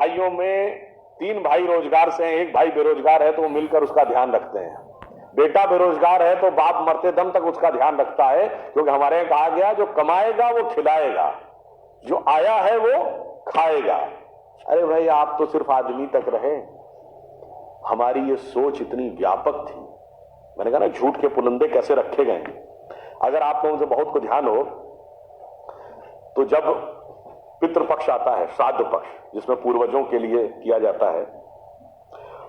भाइयों में 3 भाई रोजगार से हैं, 1 भाई बेरोजगार है तो वो मिलकर उसका ध्यान रखते हैं। बेटा बेरोजगार है तो बाप मरते दम तक उसका ध्यान रखता है, क्योंकि हमारे यहां कहा गया जो कमाएगा वो खिलाएगा, जो आया है वो खाएगा। अरे भाई आप तो सिर्फ आदमी तक रहे। हमारी ये सोच इतनी व्यापक थी। मैंने कहा ना झूठ के पुलंदे कैसे रखे गए। अगर आप लोगों से बहुत को ध्यान हो तो जब पितृपक्ष आता है, श्राद्ध पक्ष, जिसमें पूर्वजों के लिए किया जाता है,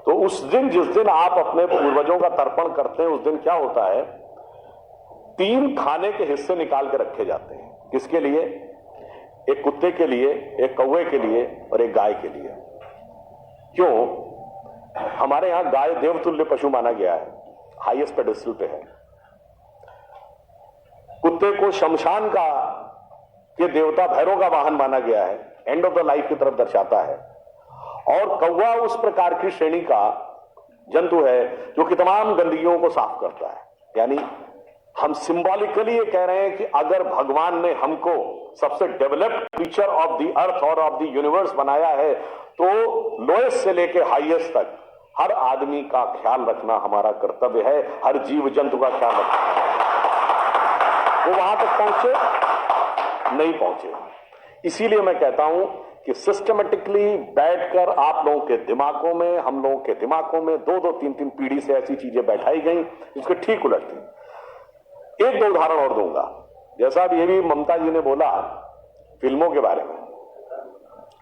तो उस दिन जिस दिन आप अपने पूर्वजों का तर्पण करते हैं, उस दिन क्या होता है, 3 खाने के हिस्से निकाल के रखे जाते हैं। किसके लिए? एक कुत्ते के लिए, एक कौवे के लिए और एक गाय के लिए। क्यों? हमारे यहां गाय देवतुल्य पशु माना गया है, हाईएस्ट पेडेस्टल पे है। कुत्ते को शमशान का के देवता भैरव का वाहन माना गया है, एंड ऑफ द लाइफ की तरफ दर्शाता है। और कौवा उस प्रकार की श्रेणी का जंतु है जो कि तमाम गंदगियों को साफ करता है। यानी हम सिंबॉलिकली ये कह रहे हैं कि अगर भगवान ने हमको सबसे developed creature of the earth और ऑफ द यूनिवर्स बनाया है, तो लोएस्ट से लेकर हाईएस्ट तक हर आदमी का ख्याल रखना हमारा कर्तव्य है, हर जीव जंतु का ख्याल रखना। वो वहां तक पहुंचे नहीं पहुंचे। इसीलिए मैं कहता हूं कि सिस्टमेटिकली बैठकर आप लोगों के दिमागों में, हम लोगों के दिमागों में 2-2, 3-3 पीढ़ी से ऐसी चीजें बैठाई गई जिसके ठीक उलट थी। 1-2 उदाहरण और दूंगा। जैसा अब ये भी ममता जी ने बोला फिल्मों के बारे में,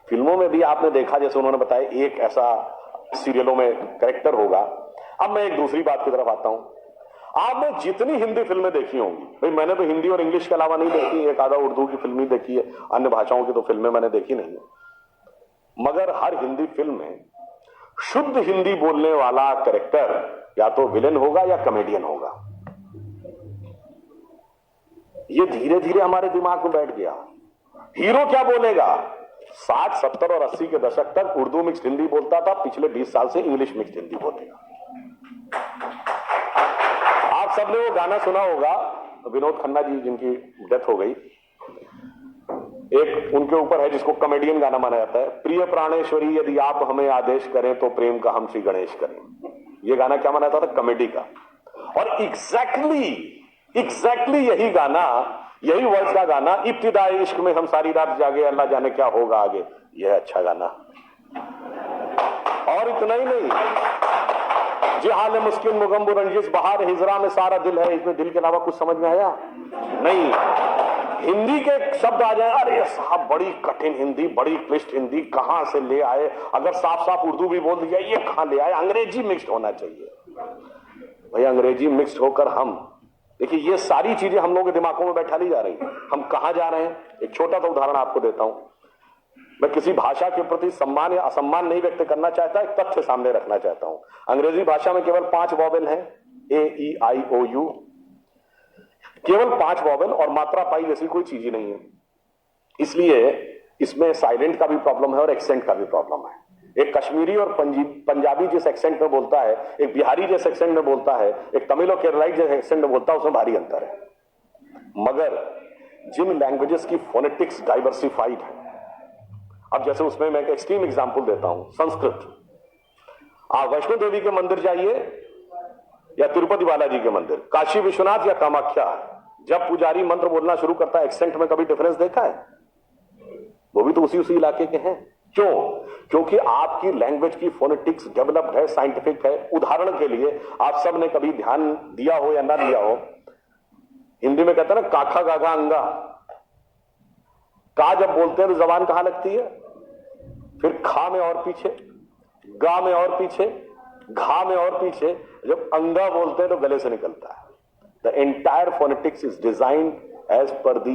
फिल्मों में भी आपने देखा, जैसे उन्होंने बताया एक ऐसा सीरियलों में कैरेक्टर होगा। अब मैं एक दूसरी बात की तरफ आता हूं। आपने जितनी हिंदी फिल्में देखी होंगी, भाई मैंने तो हिंदी और इंग्लिश के अलावा नहीं देखी, एक आधा उर्दू की फिल्म ही देखी है, अन्य भाषाओं की तो फिल्में मैंने देखी नहीं है। मगर हर हिंदी फिल्म में शुद्ध हिंदी बोलने वाला कैरेक्टर या तो विलेन होगा या कॉमेडियन होगा। ये धीरे धीरे हमारे दिमाग में बैठ गया। हीरो क्या बोलेगा? 60, 70 और 80 के दशक तक उर्दू मिक्स्ड हिंदी बोलता था, पिछले 20 साल से इंग्लिश मिक्स्ड हिंदी बोलेगा। आप सबने वो गाना सुना होगा, विनोद खन्ना जी जिनकी डेथ हो गई, एक उनके ऊपर है जिसको कॉमेडियन गाना माना जाता है, प्रिय प्राणेश्वरी यदि आप हमें आदेश करें तो प्रेम का हम श्री गणेश करें। ये गाना क्या माना जाता था? कॉमेडी का। और एग्जैक्टली यही गाना, यही वर्ड्स का गाना, इब्तिदाई इश्क में हम सारी रात जागे अल्लाह जाने क्या होगा आगे, यह अच्छा गाना। और इतना ही नहीं, जी हाल मुस्किन मुगम्बुर रंजिश बहार हिजरा में सारा दिल है, इसमें दिल के अलावा कुछ समझ में आया नहीं। हिंदी के शब्द आ जाए, अरे साहब बड़ी कठिन हिंदी, बड़ी क्लिष्ट हिंदी कहां से ले आए, अगर साफ साफ उर्दू भी बोल दिया ये कहां ले आए, अंग्रेजी मिक्स्ड होना चाहिए। भाई अंग्रेजी मिक्स्ड होकर हम देखिए, ये सारी चीजें हम लोगों के दिमागों में बैठा ली जा रही हैं। हम कहां जा रहे हैं? एक छोटा सा उदाहरण आपको देता हूं। मैं किसी भाषा के प्रति सम्मान या असम्मान नहीं व्यक्त करना चाहता, एक तथ्य सामने रखना चाहता हूं। अंग्रेजी भाषा में केवल 5 वॉवेल हैं, A-E-I-O-U, केवल 5 वॉवेल, और मात्रा पाई जैसी कोई चीज ही नहीं है। इसलिए इसमें साइलेंट का भी प्रॉब्लम है और एक्सेंट का भी प्रॉब्लम है। एक कश्मीरी और पंजाबी जिस एक्सेंट में बोलता है, एक बिहारी जिस एक्सेंट में बोलता है, एक तमिल और केरलाई जिस एक्सेंट में बोलता है, उसमें भारी अंतर है। मगर जिन लैंग्वेजेस की फोनेटिक्स डाइवर्सिफाइड है, अब जैसे उसमें मैं एक एक्सट्रीम एग्जांपल देता हूं, संस्कृत। आप वैष्णो देवी के मंदिर जाइए या तिरुपति बालाजी के मंदिर, काशी विश्वनाथ या कामाख्या, जब पुजारी मंत्र बोलना शुरू करता है एक्सेंट में कभी डिफरेंस देखा है? वो भी तो उसी इलाके के हैं। क्यों? क्योंकि आपकी लैंग्वेज की फोनेटिक्स डेवलप्ड है, साइंटिफिक है। उदाहरण के लिए आप सब ने कभी ध्यान दिया हो या ना दिया हो, हिंदी में कहते हैं ना काखा गाघा अंगा, का जब बोलते हैं तो जबान कहां लगती है? फिर खा में और पीछे, गा में और पीछे, घा में और पीछे, जब अंगा बोलते हैं तो गले से निकलता है। The entire phonetics is designed as per the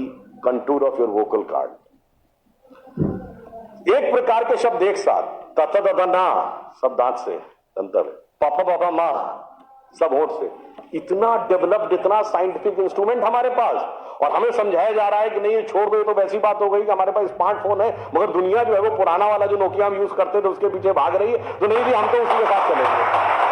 contour of your vocal cord. एक प्रकार के शब्द एक साथ, तथा तथा ना सब दांत से, अंतर, पापा पापा मां सब होठ से, इतना डेवलप्ड, इतना साइंटिफिक इंस्ट्रूमेंट हमारे पास, और हमें समझाया जा रहा है कि नहीं छोड़ दो, तो वैसी बात हो गई कि हमारे पास स्मार्टफोन है, मगर दुनिया जो है वो पुराना वाला जो नोकिया हम यूज करते थे उसके पीछे भाग रही है, तो नहीं भी हम तो उसी के साथ चलेंगे।